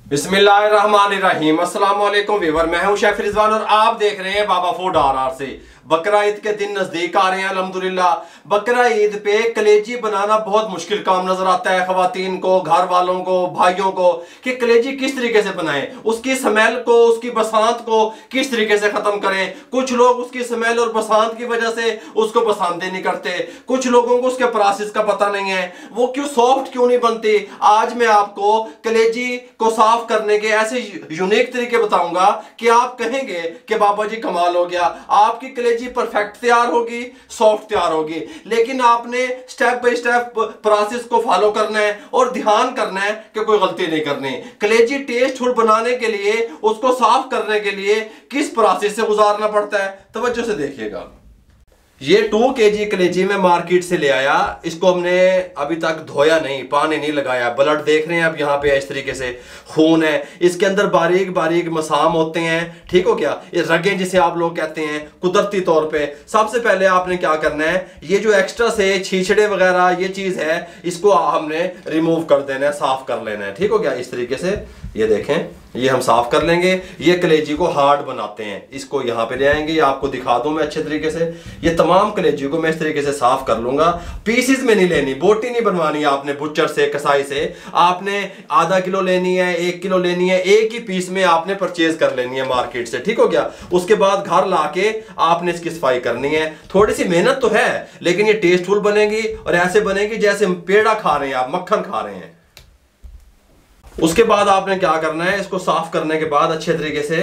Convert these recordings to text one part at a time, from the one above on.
बिस्मिल्लाहिर्रहमानिर्रहीम। अस्सलाम वालेकुम व्यूअर, मैं हूं शेफ रिजवान और आप देख रहे हैं बाबा फूड आर से। बकरा ईद के दिन नजदीक आ रहे हैं अल्हम्दुलिल्लाह। बकरा ईद पे कलेजी बनाना बहुत मुश्किल काम नजर आता है खवातीन को, घर वालों को, भाइयों को, कि कलेजी किस तरीके से बनाएं, उसकी स्मेल को, उसकी बसात को किस तरीके से खत्म करें। कुछ लोग उसकी स्मेल और बसात की वजह से उसको पसंद ही नहीं करते, कुछ लोगों को उसके प्रोसेस का पता नहीं है, वो क्यों सॉफ्ट क्यों नहीं बनती। आज मैं आपको कलेजी को साफ करने के ऐसे यूनिक तरीके बताऊंगा कि आप कहेंगे कि बाबा जी कमाल हो गया, आपकी कलेजी परफेक्ट तैयार होगी, सॉफ्ट तैयार होगी। लेकिन आपने स्टेप बाय स्टेप प्रोसेस को फॉलो करना है और ध्यान करना है कि कोई गलती नहीं करनी। कलेजी टेस्टफुल बनाने के लिए, उसको साफ करने के लिए किस प्रोसेस से गुजारना पड़ता है, तवज्जो से देखिएगा। ये 2 kg कलेजी में मार्केट से ले आया। इसको हमने अभी तक धोया नहीं, पानी नहीं लगाया। ब्लड देख रहे हैं आप यहाँ पे, इस तरीके से खून है, इसके अंदर बारीक बारीक मसाम होते हैं, ठीक हो गया। ये रगें जिसे आप लोग कहते हैं कुदरती तौर पे। सबसे पहले आपने क्या करना है, ये जो एक्स्ट्रा से छीछड़े वगैरह ये चीज है, इसको हमने रिमूव कर देना है, साफ कर लेना है, ठीक हो गया। इस तरीके से ये देखें, ये हम साफ कर लेंगे। ये कलेजी को हार्ड बनाते हैं, इसको यहाँ पे ले आएंगे, ये आपको दिखा दूं मैं अच्छे तरीके से। ये तमाम कलेजी को मैं इस तरीके से साफ कर लूंगा। पीसेस में नहीं लेनी, बोटी नहीं बनवानी है आपने बुच्चर से, कसाई से। आपने आधा किलो लेनी है, 1 किलो लेनी है, एक ही पीस में आपने परचेज कर लेनी है मार्केट से, ठीक हो गया। उसके बाद घर लाके आपने इसकी सफाई करनी है। थोड़ी सी मेहनत तो है, लेकिन ये टेस्टफुल बनेगी और ऐसे बनेगी जैसे पेड़ा खा रहे हैं आप, मक्खन खा रहे हैं। उसके बाद आपने क्या करना है, इसको साफ करने के बाद अच्छे तरीके से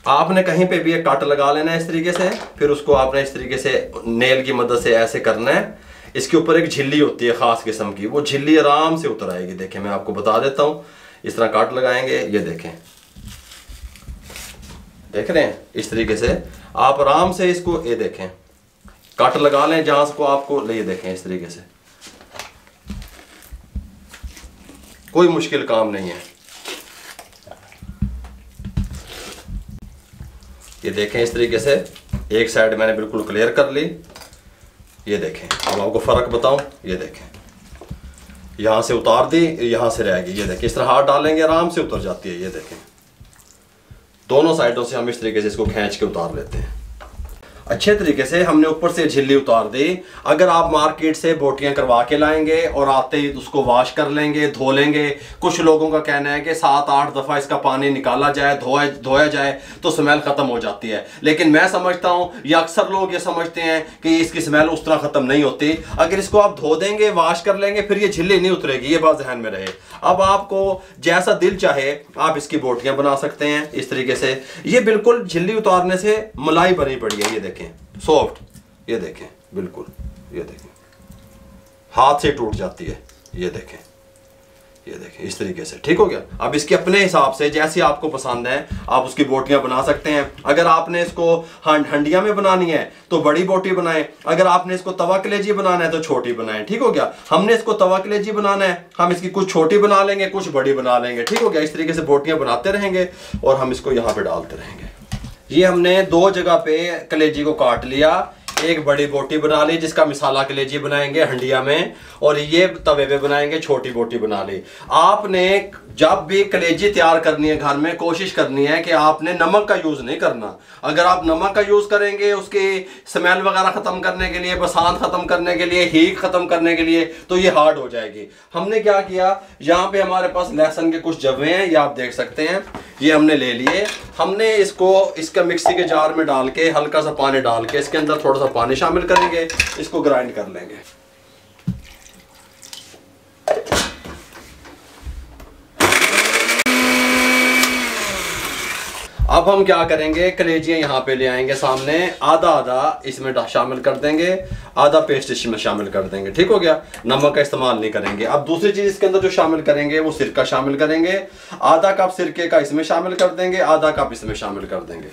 आपने कहीं पे भी एक कट लगा लेना है इस तरीके से। फिर उसको आपने इस तरीके से नेल की मदद से ऐसे करना है। इसके ऊपर एक झिल्ली होती है खास किस्म की, वो झिल्ली आराम से उतर आएगी। देखें, मैं आपको बता देता हूं। इस तरह कट लगाएंगे, ये देखें, देख रहे हैं, इस तरीके से आप आराम से इसको, ये देखें, कट लगा लें जहां से आपको, ये देखें, इस तरीके से। कोई मुश्किल काम नहीं है। ये देखें, इस तरीके से एक साइड मैंने बिल्कुल क्लियर कर ली। ये देखें, अब आपको फर्क बताऊं, ये देखें, यहां से उतार दी, यहां से रहेगी। ये देखें, इस तरह हाथ डालेंगे आराम से उतर जाती है। ये देखें, दोनों साइडों से हम इस तरीके से इसको खींच के उतार लेते हैं। अच्छे तरीके से हमने ऊपर से झिल्ली उतार दी। अगर आप मार्केट से बोटियां करवा के लाएंगे और आते ही उसको वॉश कर लेंगे, धो लेंगे। कुछ लोगों का कहना है कि 7-8 दफ़ा इसका पानी निकाला जाए, धोया जाए तो स्मेल ख़त्म हो जाती है। लेकिन मैं समझता हूँ, या अक्सर लोग ये समझते हैं कि इसकी स्मेल उस तरह ख़त्म नहीं होती। अगर इसको आप धो देंगे, वॉश कर लेंगे, फिर ये झिल्ली नहीं उतरेगी, ये बात ज़हन में रहे। अब आपको जैसा दिल चाहे आप इसकी बोटियाँ बना सकते हैं इस तरीके से। ये बिल्कुल झिल्ली उतारने से मलाई बनी पड़ी है, ये देखें, सॉफ्ट, ये देखें, बिल्कुल, ये देखें, हाथ से टूट जाती है। ये देखें, ये देखें, इस तरीके से, ठीक हो गया। अब इसके अपने हिसाब से जैसी आपको पसंद है आप उसकी बोटियां बना सकते हैं। अगर आपने इसको हंडिया में बनानी है तो बड़ी बोटी बनाएं, अगर आपने इसको तवा कलेजी बनाना है तो छोटी बनाएं, ठीक हो गया। हमने इसको तवा कलेजी बनाना है, हम इसकी कुछ छोटी बना लेंगे, कुछ बड़ी बना लेंगे, ठीक हो गया। इस तरीके से बोटियां बनाते रहेंगे और हम इसको यहाँ पे डालते रहेंगे। ये हमने 2 जगह पे कलेजी को काट लिया। एक बड़ी बोटी बना ली जिसका मिसाला कलेजी बनाएंगे हंडिया में, और ये तवे पे बनाएंगे, छोटी बोटी बना ली। आपने जब भी कलेजी तैयार करनी है घर में, कोशिश करनी है कि आपने नमक का यूज नहीं करना। अगर आप नमक का यूज करेंगे उसकी स्मेल वगैरह खत्म करने के लिए, बसात खत्म करने के लिए, हीट खत्म करने के लिए, तो ये हार्ड हो जाएगी। हमने क्या किया, यहाँ पे हमारे पास लहसुन के कुछ जवे हैं, ये आप देख सकते हैं, ये हमने ले लिए। हमने इसको इसका मिक्सी के जार में डाल के, हल्का सा पानी डाल के, इसके अंदर थोड़ा सा पानी शामिल करेंगे, इसको ग्राइंड कर लेंगे। अब हम क्या करेंगे, कलेजियां यहाँ पे ले आएंगे सामने, आधा आधा इसमें शामिल कर देंगे, आधा पेस्ट इसमें शामिल कर देंगे, ठीक हो गया। नमक का इस्तेमाल नहीं करेंगे। अब दूसरी चीज इसके अंदर जो शामिल करेंगे वो सिरका शामिल करेंगे। आधा कप सिरके का इसमें शामिल कर देंगे, आधा कप इसमें शामिल कर देंगे।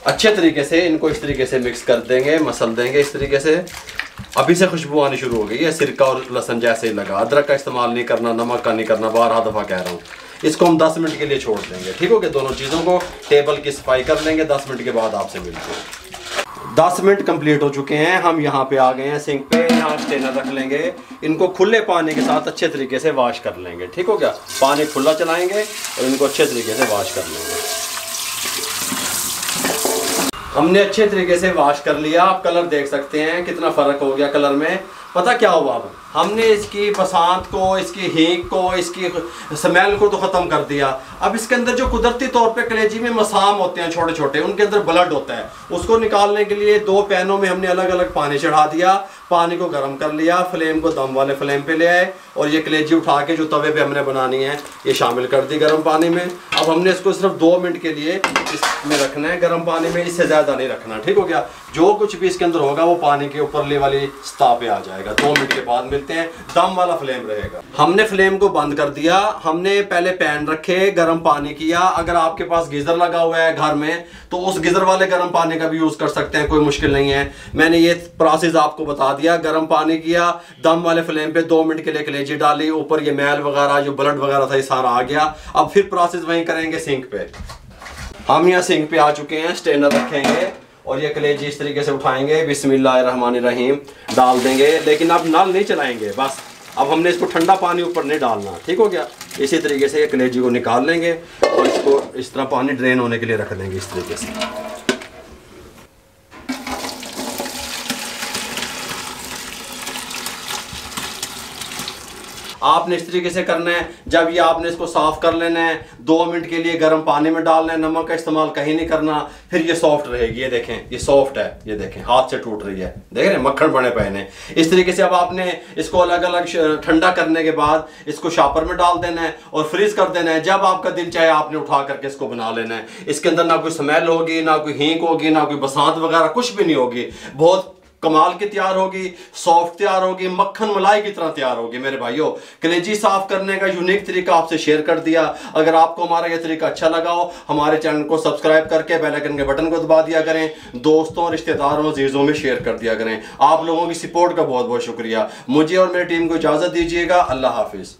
अच्छे तरीके से इनको इस तरीके से मिक्स कर देंगे, मसल देंगे इस तरीके से। अभी से खुशबू आनी शुरू हो गई है, सिरका और लहसुन जैसे ही लगा। अदरक का इस्तेमाल नहीं करना, नमक का नहीं करना, 12 दफ़ा कह रहा हूँ। इसको हम 10 मिनट के लिए छोड़ देंगे, ठीक हो गया। दोनों चीज़ों को टेबल की सफाई कर लेंगे, 10 मिनट के बाद आपसे मिलते हैं। 10 मिनट कंप्लीट हो चुके हैं। हम यहाँ पे आ गए हैं सिंक पे। यहाँ स्ट्रेनर रख लेंगे, इनको खुले पानी के साथ अच्छे तरीके से वॉश कर लेंगे। ठीक हो गया, पानी खुला चलाएंगे और इनको अच्छे तरीके से वॉश कर लेंगे। हमने अच्छे तरीके से वॉश कर लिया। आप कलर देख सकते हैं कितना फ़र्क हो गया कलर में। पता क्या हुआ, अब हमने इसकी बसात को, इसकी हींग को, इसकी स्मेल को तो ख़त्म कर दिया। अब इसके अंदर जो कुदरती तौर पे कलेजी में मसाम होते हैं छोटे छोटे, उनके अंदर ब्लड होता है, उसको निकालने के लिए 2 पैनों में हमने अलग अलग पानी चढ़ा दिया। पानी को गर्म कर लिया, फ्लेम को दम वाले फ्लेम पे ले आए और ये कलेजी उठा के जो तवे पे हमने बनानी है ये शामिल कर दी गर्म पानी में। अब हमने इसको सिर्फ 2 मिनट के लिए इसमें रखना है गर्म पानी में, इससे ज़्यादा नहीं रखना। ठीक हो गया, जो कुछ भी इसके अंदर होगा वो पानी के ऊपरले वाली सतह पे आ जाएगा। 2 मिनट के बाद मिलते हैं, दम वाला फ्लेम रहेगा। हमने फ्लेम को बंद कर दिया। हमने पहले पैन रखे, गर्म पानी किया। अगर आपके पास गीज़र लगा हुआ है घर में तो उस गीज़र वाले गर्म पानी का भी यूज़ कर सकते हैं, कोई मुश्किल नहीं है। मैंने ये प्रोसेस आपको बता दिया। गर्म पानी किया, दम वाले फ्लेम पे 2 मिनट के लिए कलेजी डाली, ऊपर ये मैल वगैरह जो ब्लड वगैरह था ये सारा आ गया। अब फिर प्रोसेस वहीं करेंगे सिंक पे। हम यहाँ सिंक पे आ चुके हैं, स्ट्रेनर रखेंगे और ये कलेजी इस तरीके से उठाएंगे, बिस्मिल्लाहिर्रहमानिर्रहीम डाल देंगे। लेकिन अब नल नहीं चलाएंगे, बस अब हमने इसको ठंडा पानी ऊपर नहीं डालना। ठीक हो गया, इसी तरीके से ये कलेजी को निकाल लेंगे और इसको इस तरह पानी ड्रेन होने के लिए रख देंगे इस तरीके से। आपने इस तरीके से करना है। जब ये आपने इसको साफ कर लेना है, 2 मिनट के लिए गर्म पानी में डालना है, नमक का इस्तेमाल कहीं नहीं करना, फिर ये सॉफ्ट रहेगी। ये देखें, ये सॉफ्ट है, ये देखें हाथ से टूट रही है, देख रहे हैं मक्खन बने पे ने। इस तरीके से अब आपने इसको अलग अलग ठंडा करने के बाद इसको शॉपर में डाल देना है और फ्रीज कर देना है। जब आपका दिल चाहे आपने उठा करके इसको बना लेना है। इसके अंदर ना कोई स्मेल होगी, ना कोई हींग होगी, ना कोई बसात वगैरह, कुछ भी नहीं होगी। बहुत कमाल की तैयार होगी, सॉफ्ट तैयार होगी, मक्खन मलाई की तरह तैयार होगी। मेरे भाइयों, कलेजी साफ करने का यूनिक तरीका आपसे शेयर कर दिया। अगर आपको हमारा यह तरीका अच्छा लगा हो, हमारे चैनल को सब्सक्राइब करके बेल आइकन के बटन को दबा दिया करें, दोस्तों रिश्तेदारों अजीजों में शेयर कर दिया करें। आप लोगों की सपोर्ट का बहुत बहुत शुक्रिया। मुझे और मेरी टीम को इजाजत दीजिएगा। अल्लाह हाफिज।